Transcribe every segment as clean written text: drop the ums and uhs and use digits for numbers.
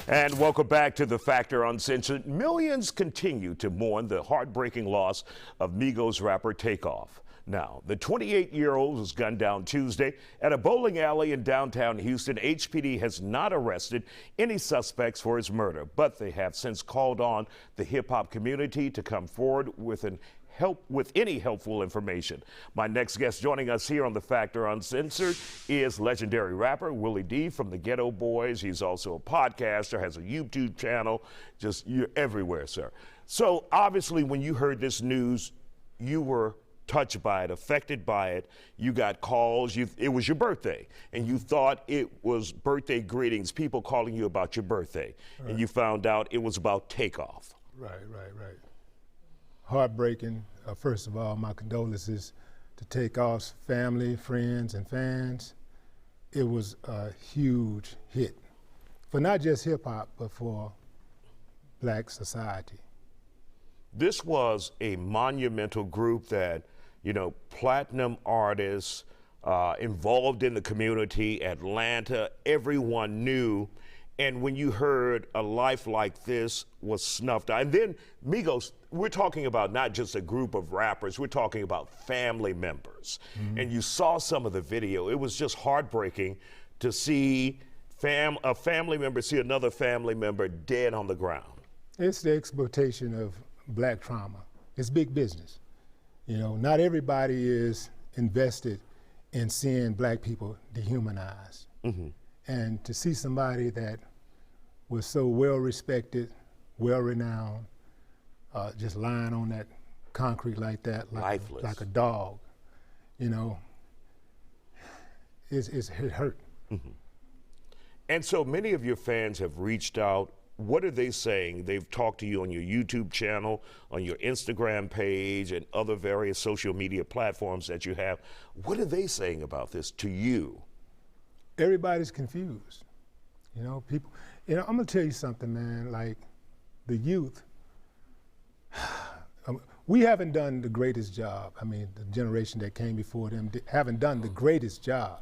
And welcome back to The Factor Uncensored. Millions continue to mourn the heartbreaking loss of Migos rapper Takeoff. Now, the 28-year-old was gunned down Tuesday at a bowling alley in downtown Houston. HPD has not arrested any suspects for his murder, but they have since called on the hip-hop community to come forward with any helpful information. My next guest joining us here on The Factor Uncensored is legendary rapper Willie D from the Ghetto Boys. He's also a podcaster, has a YouTube channel. You're everywhere, sir. So obviously when you heard this news, you were touched by it, affected by it. You got calls. It was your birthday, and you thought it was birthday greetings, people calling you about your birthday, right. And you found out it was about Takeoff. Right. Heartbreaking. First of all, my condolences to Takeoff's family, friends, and fans. It was a huge hit for not just hip-hop, but for Black society. This was a monumental group that, platinum artists involved in the community, Atlanta, everyone knew. And when you heard a life like this was snuffed out, and then Migos, we're talking about not just a group of rappers, we're talking about family members. Mm-hmm. And you saw some of the video. It was just heartbreaking to see a family member see another family member dead on the ground. It's the exploitation of Black trauma. It's big business. Not everybody is invested in seeing Black people dehumanized. Mm-hmm. And to see somebody that was so well-respected, well-renowned, just lying on that concrete like that, like a dog, it hurt. Mm-hmm. And so many of your fans have reached out. What are they saying? They've talked to you on your YouTube channel, on your Instagram page, and other various social media platforms that you have. What are they saying about this to you? Everybody's confused. People, I'm gonna tell you something, man, like the youth, we haven't done the greatest job. I mean, the generation that came before them haven't done the greatest job.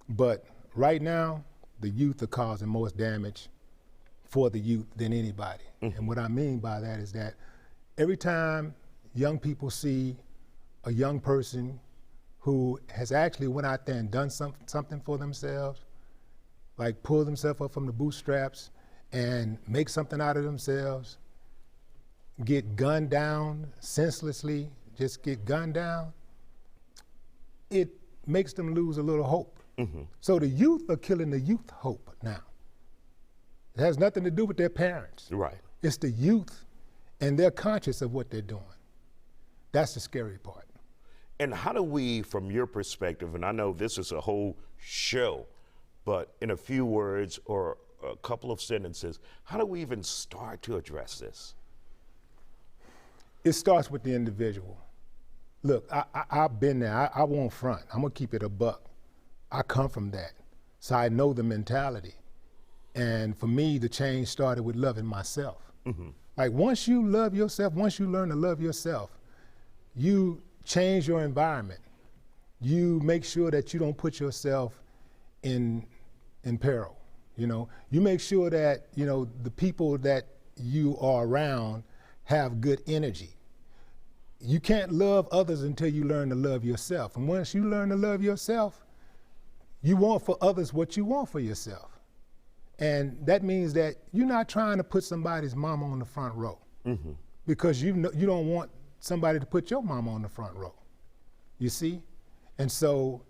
But right now, the youth are causing more damage for the youth than anybody. Mm-hmm. And what I mean by that is that every time young people see a young person who has actually went out there and done something for themselves, like pull themselves up from the bootstraps and make something out of themselves, get gunned down senselessly, just get gunned down, it makes them lose a little hope. Mm-hmm. So the youth are killing the youth hope now. It has nothing to do with their parents. Right. It's the youth, and they're conscious of what they're doing. That's the scary part. And how do we, from your perspective, and I know this is a whole show, but in a few words or a couple of sentences, how do we even start to address this? It starts with the individual. Look, I've been there. I won't front. I'm gonna keep it a buck. I come from that, so I know the mentality. And for me, the change started with loving myself. Mm-hmm. Like once you love yourself, once you learn to love yourself, you change your environment. You make sure that you don't put yourself in peril. You make sure that the people that you are around have good energy. You can't love others until you learn to love yourself. And once you learn to love yourself, you want for others what you want for yourself. And that means that you're not trying to put somebody's mama on the front row. Mm-hmm. Because you don't want somebody to put your mama on the front row, you see? And so,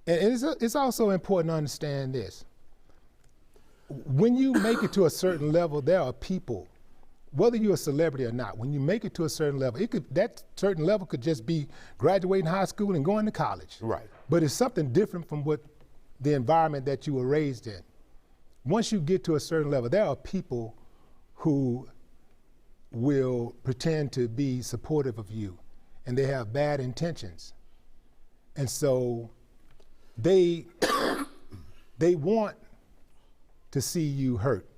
it's also important to understand this. When you make it to a certain level, there are people, whether you're a celebrity or not, when you make it to a certain level, that certain level could just be graduating high school and going to college. Right. But it's something different from what the environment that you were raised in. Once you get to a certain level, there are people who will pretend to be supportive of you, and they have bad intentions. And so they want to see you hurt.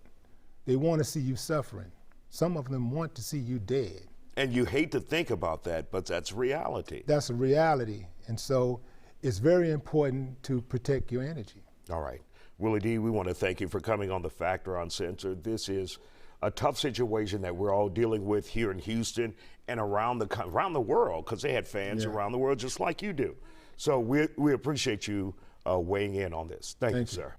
They want to see you suffering. Some of them want to see you dead. And you hate to think about that, but that's reality. That's a reality. And so it's very important to protect your energy. All right. Willie D, we want to thank you for coming on The Factor Uncensored. This is a tough situation that we're all dealing with here in Houston and around the world, because they had fans around the world just like you do. So we appreciate you weighing in on this. Thank you, sir.